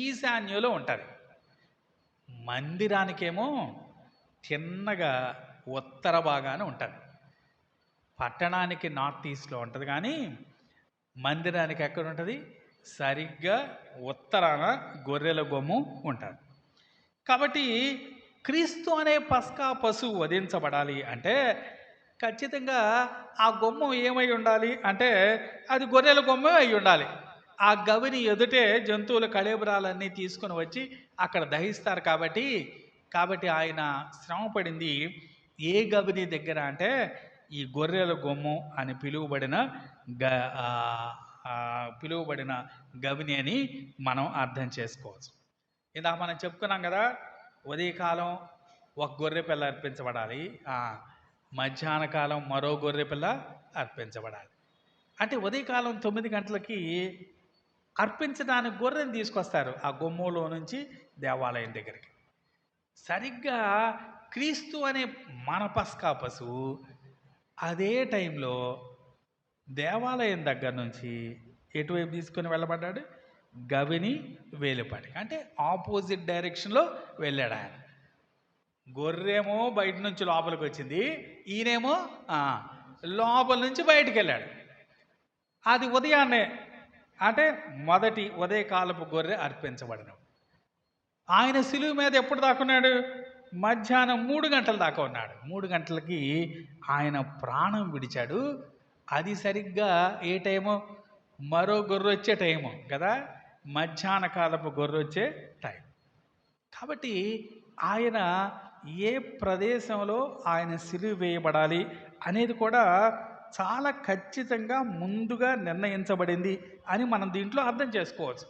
ఈశాన్యంలో ఉంటుంది. మందిరానికేమో తిన్నగా ఉత్తర భాగాన ఉంటుంది. పట్టణానికి నార్త్ ఈస్ట్లో ఉంటుంది, కానీ మందిరానికి ఎక్కడ ఉంటుంది? సరిగ్గా ఉత్తరాన గొర్రెల గుమ్ము ఉంటుంది. కాబట్టి క్రీస్తు అనే పస్కా పశువు వధించబడాలి అంటే ఖచ్చితంగా ఆ గుమ్మం ఏమై ఉండాలి అంటే అది గొర్రెల గుమ్మం అయి ఉండాలి. ఆ గవిని ఎదుటే జంతువుల కళేబరాలన్నీ తీసుకొని వచ్చి అక్కడ దహిస్తారు. కాబట్టి ఆయన శ్రమ పడింది ఏ గవిని దగ్గర అంటే ఈ గొర్రెల గుమ్మం అని పిలువబడిన గవిని అని మనం అర్థం చేసుకోవచ్చు. ఇందాక మనం చెప్పుకున్నాం కదా, ఉదయకాలం ఒక గొర్రె పిల్ల అర్పించబడాలి, మధ్యాహ్న కాలం మరో గొర్రె పిల్ల అర్పించబడాలి. అంటే ఉదయకాలం 9 గంటలకి అర్పించడానికి గొర్రెని తీసుకొస్తారు ఆ గుమ్మలో నుంచి దేవాలయం దగ్గరికి. సరిగ్గా క్రీస్తు అనే మన పస్కా పశువు అదే టైంలో దేవాలయం దగ్గర నుంచి ఎటువైపు తీసుకొని వెళ్ళబడ్డాడు? గవిని వేలుపాటికి, అంటే ఆపోజిట్ డైరెక్షన్లో వెళ్ళాడు ఆయన. గొర్రెమో బయట నుంచి లోపలికి వచ్చింది, ఈయనేమో లోపల నుంచి బయటికి వెళ్ళాడు. అది ఉదయాన్నే, అంటే మొదటి ఉదయకాలపు గొర్రె అర్పించబడిన. ఆయన సిలువ మీద ఎప్పుడు దాక్కున్నాడు? మధ్యాహ్నం 3 గంటల దాకా ఉన్నాడు. 3 గంటలకి ఆయన ప్రాణం విడిచాడు. అది సరిగ్గా ఏ టైము? మరో గొర్రె వచ్చే టైము కదా, మధ్యాహ్న కాలపు గొర్రె వచ్చే టైం. కాబట్టి ఆయన ఏ ప్రదేశంలో ఆయన సిలువ వేయబడాలి అనేది కూడా చాలా ఖచ్చితంగా ముందుగా నిర్ణయించబడింది అని మనం దీంట్లో అర్థం చేసుకోవచ్చు.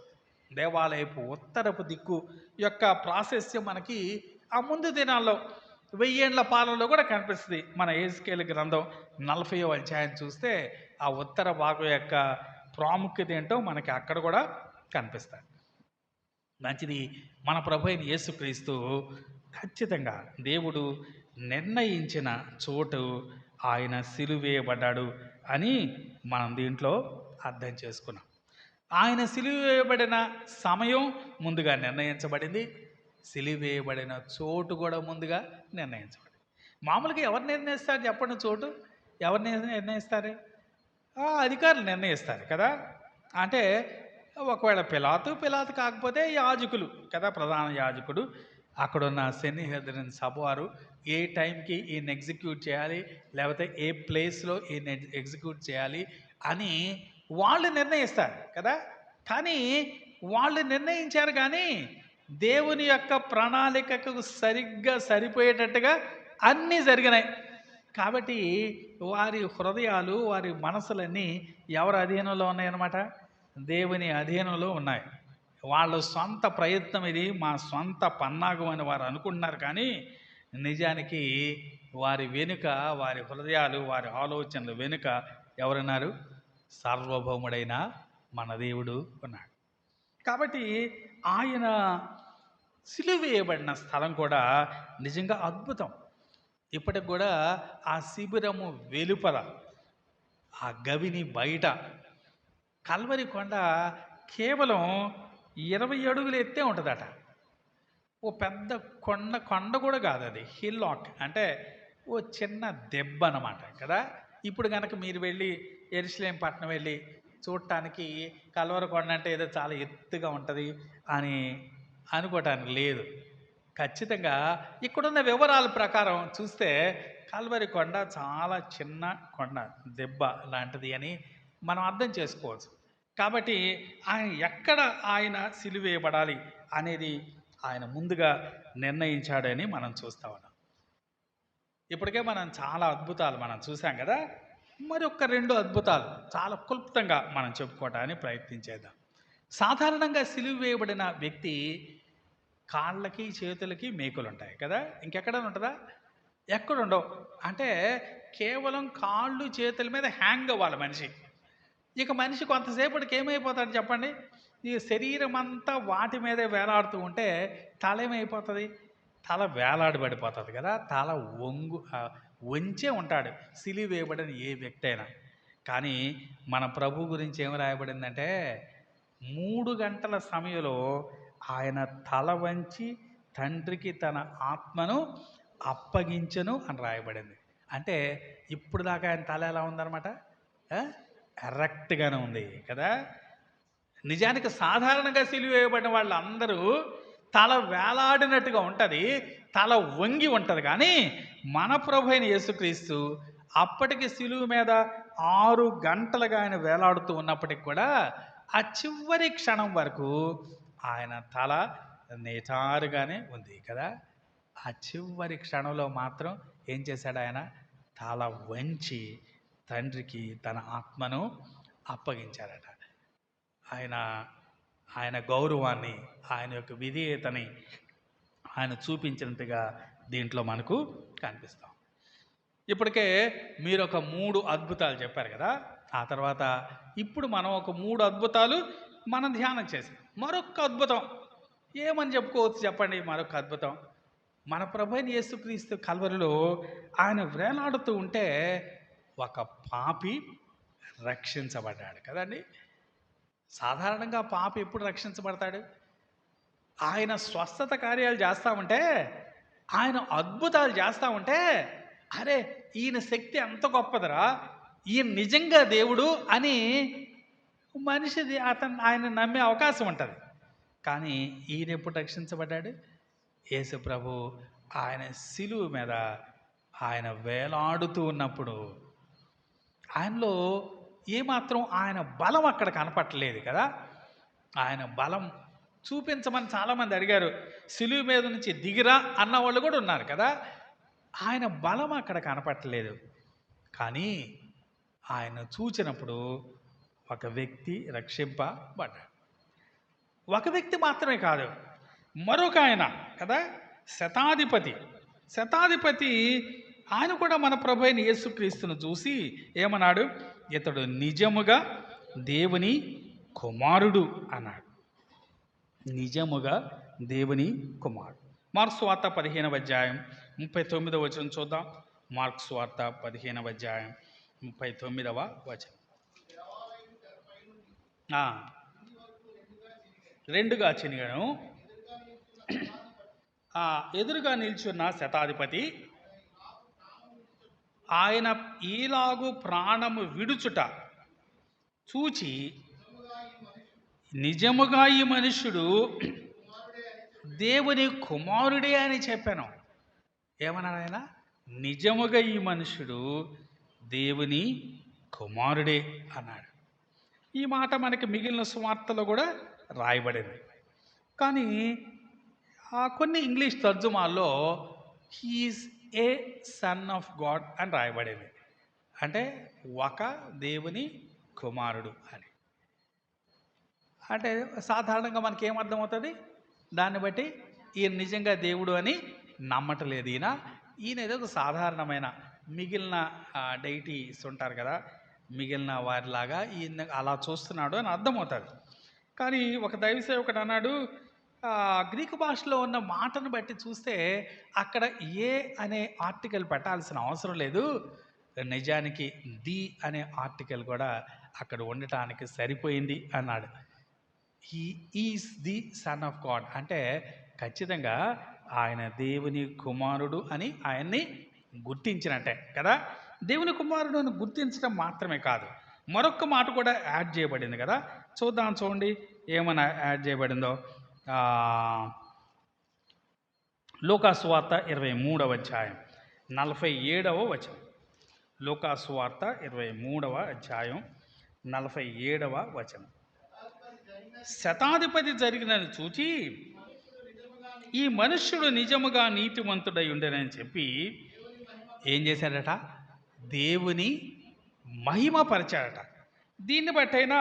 దేవాలయపు ఉత్తరపు దిక్కు యొక్క ప్రాశస్యం మనకి ఆ ముందు దినాల్లో 1000 ఏళ్ల పాలనలో కూడా కనిపిస్తుంది. మన యెహెజ్కేలు గ్రంథం 40వ అధ్యాయం చూస్తే ఆ ఉత్తర భాగం యొక్క ప్రాముఖ్యత ఏంటో మనకి అక్కడ కూడా కనిపిస్తుంది. మంచిది. మన ప్రభు అయిన యేసుక్రీస్తు ఖచ్చితంగా దేవుడు నిర్ణయించిన చోటు ఆయన సిలువేయబడ్డాడు అని మనం దీంట్లో అర్థం చేసుకున్నాం. ఆయన సిలువేయబడిన సమయం ముందుగా నిర్ణయించబడింది, సిలువేయబడిన చోటు కూడా ముందుగా నిర్ణయించబడింది. మామూలుగా ఎవరు నిర్ణయిస్తారు చెప్పండి? చోటు ఎవరు నిర్ణయిస్తారు? అధికారులు నిర్ణయిస్తారు కదా. అంటే ఒకవేళ పిలాతు కాకపోతే యాజకులు కదా, ప్రధాన యాజకుడు, అక్కడున్న సెన్హెద్రిన్ సభ వారు ఏ టైంకి ఈయన ఎగ్జిక్యూట్ చేయాలి, లేకపోతే ఏ ప్లేస్లో ఈయన ఎగ్జిక్యూట్ చేయాలి అని వాళ్ళు నిర్ణయిస్తారు కదా. కానీ వాళ్ళు నిర్ణయించారు, కానీ దేవుని యొక్క ప్రణాళికకు సరిగ్గా సరిపోయేటట్టుగా అన్నీ జరిగినాయి. కాబట్టి వారి హృదయాలు, వారి మనసులన్నీ ఎవరి అధీనంలో ఉన్నాయన్నమాట? దేవుని అధీనంలో ఉన్నాయి. వాళ్ళ సొంత ప్రయత్నం ఇది, మా సొంత పన్నాగం అని వారు అనుకుంటున్నారు. కానీ నిజానికి వారి వెనుక, వారి హృదయాలు, వారి ఆలోచనలు వెనుక ఎవరున్నారు? సార్వభౌముడైన మన దేవుడు ఉన్నాడు. కాబట్టి ఆయన సిలువ వేయబడిన స్థలం కూడా నిజంగా అద్భుతం. ఇప్పటికి కూడా ఆ శిబిరము వెలుపల, ఆ గవిని బయట కల్వరి కొండ కేవలం 20 అడుగులు ఎత్తే ఉంటుందట. ఓ పెద్ద కొండ కూడా కాదు, అది హిల్లాక్, అంటే ఓ చిన్న దెబ్బ అన్నమాట కదా. ఇప్పుడు కనుక మీరు వెళ్ళి యెరూషలేం పట్టణం వెళ్ళి చూడటానికి కల్వరి కొండ అంటే ఏదో చాలా ఎత్తుగా ఉంటుంది అని అనుకోవటానికి లేదు. ఖచ్చితంగా ఇక్కడున్న వివరాల ప్రకారం చూస్తే కల్వరి కొండ చాలా చిన్న కొండ, దెబ్బ లాంటిది అని మనం అర్థం చేసుకోవచ్చు. కాబట్టి ఆయన సిలువ వేయబడాలి అనేది ఆయన ముందుగా నిర్ణయించాడని మనం చూస్తా ఉన్నాం. ఇప్పటికే మనం చాలా అద్భుతాలు మనం చూసాం కదా. మరొక 2 అద్భుతాలు చాలా క్లుప్తంగా మనం చెప్పుకోవడానికి ప్రయత్నించేద్దాం. సాధారణంగా సిలువ వేయబడిన వ్యక్తి కాళ్ళకి, చేతులకి మేకులు ఉంటాయి కదా. ఇంకెక్కడైనా ఉంటుందా? ఎక్కడుండవు. అంటే కేవలం కాళ్ళు చేతుల మీద హ్యాంగ్ అవ్వాలి మనిషి. ఇక మనిషి కొంతసేపటికి ఏమైపోతాడు చెప్పండి? ఈ శరీరం అంతా వాటి మీదే వేలాడుతూ ఉంటే తల ఏమైపోతుంది? తల వేలాడబడిపోతుంది కదా. తల వంచే ఉంటాడు సిలువ వేయబడిన ఏ వ్యక్తి అయినా. కానీ మన ప్రభు గురించి ఏం రాయబడిందంటే 3 గంటల సమయంలో ఆయన తల వంచి తండ్రికి తన ఆత్మను అప్పగించను అని రాయబడింది. అంటే ఇప్పుడు దాకా ఆయన తల ఎలా ఉందన్నమాట? ఎరెక్ట్గానే ఉంది కదా. నిజానికి సాధారణంగా సిలువ వేయబడిన వాళ్ళందరూ తల వేలాడినట్టుగా ఉంటుంది, తల వంగి ఉంటుంది. కానీ మన ప్రభు అయిన యేసుక్రీస్తు అప్పటికి సిలువ మీద 6 గంటలుగా ఆయన వేలాడుతూ ఉన్నప్పటికి కూడా ఆ చివరి క్షణం వరకు ఆయన తల నిటారుగానే ఉంది కదా. ఆ చివరి క్షణంలో మాత్రం ఏం చేశాడు? ఆయన తల వంచి తండ్రికి తన ఆత్మను అప్పగించాడట. ఆయన గౌరవాన్ని, ఆయన యొక్క విధేయతని ఆయన చూపించినట్టుగా దీంట్లో మనకు కనిపిస్తాం. ఇప్పటికే మీరు ఒక 3 అద్భుతాలు చెప్పారు కదా. ఆ తర్వాత ఇప్పుడు మనం ఒక 3 అద్భుతాలు మనం ధ్యానం చేసాం. మరొక అద్భుతం ఏమని చెప్పుకోవచ్చు చెప్పండి? మరొక అద్భుతం, మన ప్రభువైన యేసుక్రీస్తు కల్వరిలో ఆయన వేలాడుతూ ఉంటే ఒక పాపి రక్షించబడ్డాడు కదండి. సాధారణంగా పాపి ఎప్పుడు రక్షించబడతాడు? ఆయన స్వస్థత కార్యాలు చేస్తూ ఉంటే, ఆయన అద్భుతాలు చేస్తూ ఉంటే, అరే ఈయన శక్తి ఎంత గొప్పదిరా, ఈయన నిజంగా దేవుడు అని మనిషిది ఆయన నమ్మే అవకాశం ఉంటుంది. కానీ ఈయన ఎప్పుడు రక్షించబడ్డాడు? యేసు ప్రభు ఆయన శిలువ మీద ఆయన వేలాడుతూ ఉన్నప్పుడు ఆయనలో ఏమాత్రం ఆయన బలం అక్కడ కనపట్టలేదు కదా. ఆయన బలం చూపించమని చాలామంది అడిగారు. శిలువ మీద నుంచి దిగిరా అన్న వాళ్ళు కూడా ఉన్నారు కదా. ఆయన బలం అక్కడ కనపట్టలేదు. కానీ ఆయన చూచినప్పుడు ఒక వ్యక్తి రక్షింపబడ్డాడు. ఒక వ్యక్తి మాత్రమే కాదు, మరొక ఆయన కదా, శతాధిపతి ఆయన కూడా మన ప్రభువైన యేసుక్రీస్తును చూసి ఏమన్నాడు? ఇతడు నిజముగా దేవుని కుమారుడు అన్నాడు. నిజముగా దేవుని కుమారుడు. మార్క్స్ వార్త 15వ అధ్యాయం 39వ వచనం చూద్దాం. మార్క్స్ వార్త 15వ అధ్యాయం 39వ వచనం. రెండుగా చినిగాను. ఎదురుగా నిల్చున్న శతాధిపతి ఆయన ఈలాగు ప్రాణము విడుచుట చూచి, నిజముగా ఈ మనుష్యుడు దేవుని కుమారుడే అని చెప్పాను. ఏమన్నాడు ఆయన? నిజముగా ఈ మనుష్యుడు దేవుని కుమారుడే అన్నాడు. ఈ మాట మనకి మిగిలిన సువార్తలో కూడా రాయబడింది. కానీ కొన్ని ఇంగ్లీష్ తర్జుమాల్లో he is a son of God అని రాయబడింది. అంటే ఒక దేవుని కుమారుడు అని. అంటే సాధారణంగా మనకి ఏమర్థమవుతుంది? దాన్ని బట్టి ఈయన నిజంగా దేవుడు అని నమ్మటలేదు. ఈయన ఏదో సాధారణమైన మిగిలిన డైటీస్ ఉంటారు కదా, మిగిలిన వారిలాగా ఈయన అలా చూస్తున్నాడు అని అర్థమవుతుంది. కానీ ఒక దైవ సేవకుడు అన్నాడు, గ్రీకు భాషలో ఉన్న మాటను బట్టి చూస్తే అక్కడ ఏ అనే ఆర్టికల్ పెట్టాల్సిన అవసరం లేదు, నిజానికి ది అనే ఆర్టికల్ కూడా అక్కడ ఉండటానికి సరిపోయింది అన్నాడు. He is the sun of God అంటే ఖచ్చితంగా ఆయన దేవుని కుమారుడు అని ఆయన్ని గుర్తించినట్టే కదా. దేవుని కుమారుడు అని గుర్తించడం మాత్రమే కాదు, మరొక మాట కూడా యాడ్ చేయబడింది కదా. చూద్దాం, చూడండి ఏమైనా యాడ్ చేయబడిందో. లూకాసు వార్త 23వ అధ్యాయం 47వ వచనం. లూకాసు వార్త 23వ అధ్యాయం 47వ వచనం. శతాధిపతి జరిగినది చూచి, ఈ మనుష్యుడు నిజముగా నీతిమంతుడై ఉండేనని చెప్పి ఏం చేశాడట? దేవుని మహిమపరిచాడట. దీన్ని బట్టైనా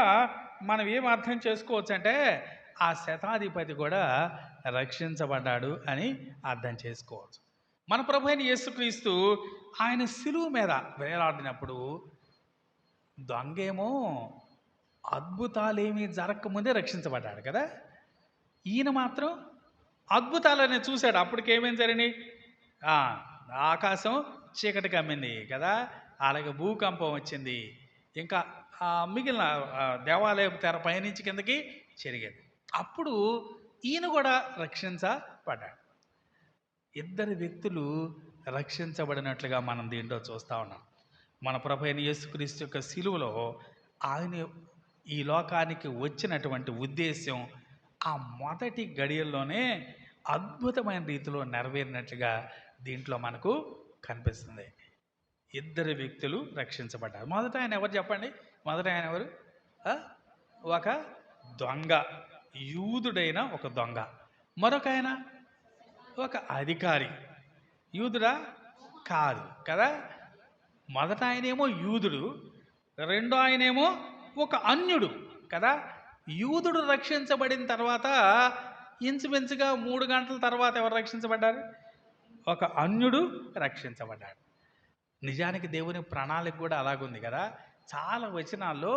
మనం ఏం అర్థం చేసుకోవచ్చు అంటే ఆ శతాధిపతి కూడా రక్షించబడ్డాడు అని అర్థం చేసుకోవచ్చు. మన ప్రభువైన యేసుక్రీస్తు ఆయన శిలువ మీద వేలాడినప్పుడు దొంగేమో అద్భుతాలేమీ జరగకముందే రక్షించబడ్డాడు కదా. ఈయన మాత్రం అద్భుతాలనే చూశాడు. అప్పటికేమేం జరిగినాయి? ఆకాశం చీకటి కమ్మింది కదా, అలాగే భూకంపం వచ్చింది, ఇంకా మిగిలిన దేవాలయం తెర పైనుంచి కిందకి చెరిగేది. అప్పుడు ఈయన కూడా రక్షించబడ్డాడు. ఇద్దరు వ్యక్తులు రక్షించబడినట్లుగా మనం దీంట్లో చూస్తూ ఉన్నాం. మన ప్రభువైన యేసుక్రీస్తు యొక్క శిలువలో ఆయన ఈ లోకానికి వచ్చినటువంటి ఉద్దేశం ఆ మొదటి గడియల్లోనే అద్భుతమైన రీతిలో నెరవేరినట్లుగా దీంట్లో మనకు కనిపిస్తుంది. ఇద్దరు వ్యక్తులు రక్షించబడ్డారు. మొదట ఆయన ఎవరు చెప్పండి? మొదట ఆయన ఎవరు? ఒక దొంగ, యూదుడైన ఒక దొంగ. మరొక ఆయన ఒక అధికారి. యూదుడా? కాదు కదా. మొదట ఆయనేమో యూదుడు, రెండో ఆయనేమో ఒక అన్యుడు కదా. యూదుడు రక్షించబడిన తర్వాత ఇంచుమించుగా 3 గంటల తర్వాత ఎవరు రక్షించబడ్డారు? ఒక అన్యుడు రక్షించబడ్డాడు. నిజానికి దేవుని ప్రణాళిక కూడా అలాగుంది కదా. చాలా వచనాల్లో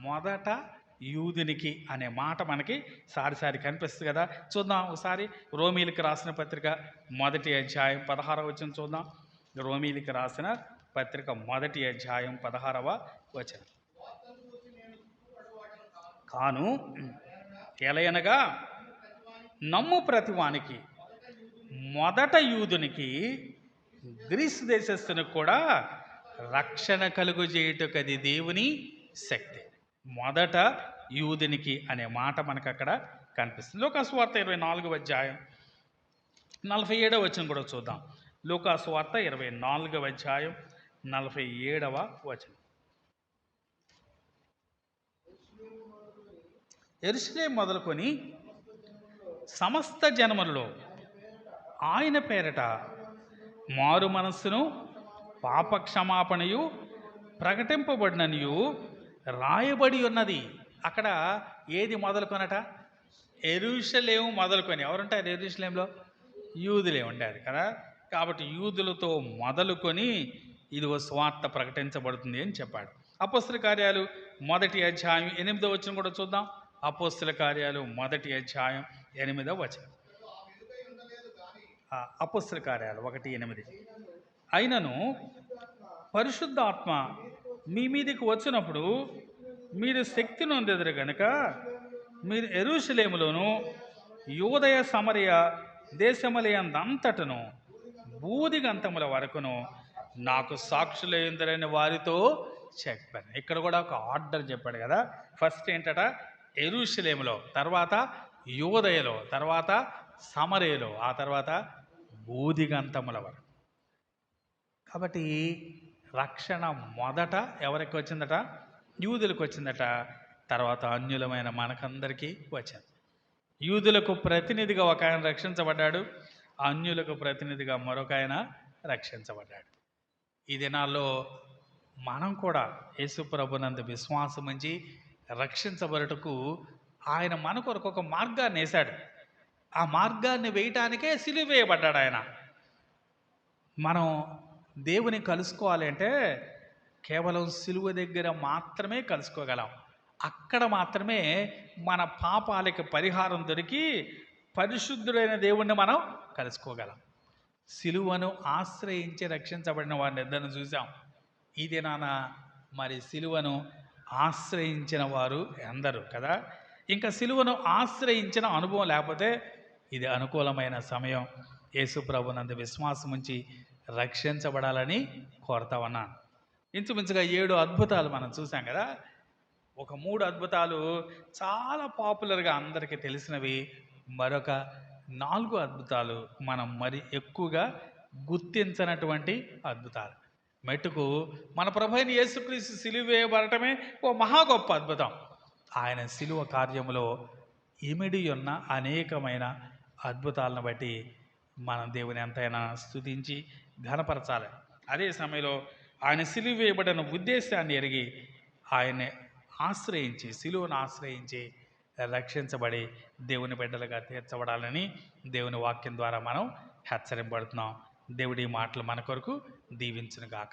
మొదట యూదునికి అనే మాట మనకి సారిసారి కనిపిస్తుంది కదా. చూద్దాం ఒకసారి రోమీలకు రాసిన పత్రిక 1వ అధ్యాయం 16వ వచనం చూద్దాం. రోమీలకు రాసిన పత్రిక 1వ అధ్యాయం 16వ వచనం. కాను ఎలయనగా నమ్ము ప్రతివానికి మొదట యూదునికి గ్రీస్ దేశస్థునికి కూడా రక్షణ కలుగుజేయుటకది దేవుని శక్తి. మొదట యూదునికి అనే మాట మనకు అక్కడ కనిపిస్తుంది. లూకాసు వార్త 24వ అధ్యాయం 47వ వచనం కూడా చూద్దాం. లూకాసు వార్త 24వ అధ్యాయం 47వ వచనం. యెరూషలేము మొదలుకొని సమస్త జనములలో ఆయన పేరట మారు మనస్సును పాపక్షమాపణయు ప్రకటింపబడిననియు రాయబడి ఉన్నది. అక్కడ ఏది మొదలుకొనట? యెరూషలేము మొదలుకొని. ఎవరుంటారు యెరూషలేములో? యూదులే ఉండారు కదా. కాబట్టి యూదులతో మొదలుకొని ఇదిగో సువార్త ప్రకటించబడుతుంది అని చెప్పాడు. అపోస్తల కార్యాలు 1వ అధ్యాయం 8వ వచనం కూడా చూద్దాం. అపోస్తల కార్యాలు 1వ అధ్యాయం 8వ వచనం. అపోస్తల కార్యాలు 1:8. అయినను పరిశుద్ధాత్మ మీ మీదికి వచ్చినప్పుడు మీరు శక్తి నొందెదరు గనుక మీరు యెరూషలేములోను యూదయ సమరయ దేశములందంతటను బూదిగంతముల వరకును నాకు సాక్షులైందరని వారితో చెప్పాను. ఇక్కడ కూడా ఒక ఆర్డర్ చెప్పాడు కదా. ఫస్ట్ ఏంటట? యెరూషలేములో, తర్వాత యూదయలో, తర్వాత సమరయలో, ఆ తర్వాత బూదిగంతముల వరకు. కాబట్టి రక్షణ మొదట ఎవరికి వచ్చిందట? యూదులకు వచ్చిందట. తర్వాత అన్యులమైన మనకందరికీ వచ్చింది. యూదులకు ప్రతినిధిగా ఒక ఆయన రక్షించబడ్డాడు, అన్యులకు ప్రతినిధిగా మరొక ఆయన రక్షించబడ్డాడు. ఈ దినాల్లో మనం కూడా యేసు ప్రభునందు విశ్వాసం ఉంచి రక్షించబడుటకు ఆయన మన కొరకు ఒక మార్గాన్ని వేశాడు. ఆ మార్గాన్ని వేయటానికే సిలువ వేయబడ్డాడు ఆయన. మనం దేవుని కలుసుకోవాలి అంటే కేవలం సిలువ దగ్గర మాత్రమే కలుసుకోగలం. అక్కడ మాత్రమే మన పాపాలకి పరిహారం దొరికి పరిశుద్ధుడైన దేవుణ్ణి మనం కలుసుకోగలం. సిలువను ఆశ్రయించి రక్షించబడిన వారిని ఇద్దరిని చూసాం. ఈ దినాన మరి సిలువను ఆశ్రయించిన వారు ఎందరు కదా. ఇంకా సిలువను ఆశ్రయించిన అనుభవం లేకపోతే ఇది అనుకూలమైన సమయం యేసు ప్రభునందు విశ్వాసం ఉంచి రక్షించబడాలని కోరుతా ఉన్నాను. ఇంచుమించుగా 7 అద్భుతాలు మనం చూసాం కదా. ఒక 3 అద్భుతాలు చాలా పాపులర్గా అందరికీ తెలిసినవి. మరొక 4 అద్భుతాలు మనం మరి ఎక్కువగా గుర్తించనటువంటి అద్భుతాలు. మెట్టుకు మన ప్రభువైన యేసుక్రీస్తు సిలువ వేయబడటమే ఓ మహా గొప్ప అద్భుతం. ఆయన సిలువ కార్యములో ఇమిడి ఉన్న అనేకమైన అద్భుతాలను బట్టి మనం దేవుని ఎంతైనా స్తుతించి ఘనపరచాలి. అదే సమయంలో ఆయన సిలువ వేయబడిన ఉద్దేశాన్ని ఎరిగి ఆయన్ని ఆశ్రయించి, సిలువను ఆశ్రయించి రక్షించబడి దేవుని బిడ్డలుగా తీర్చబడాలని దేవుని వాక్యం ద్వారా మనం హెచ్చరింపబడుతున్నాం. దేవుడి మాటలు మన కొరకు దీవించును గాక.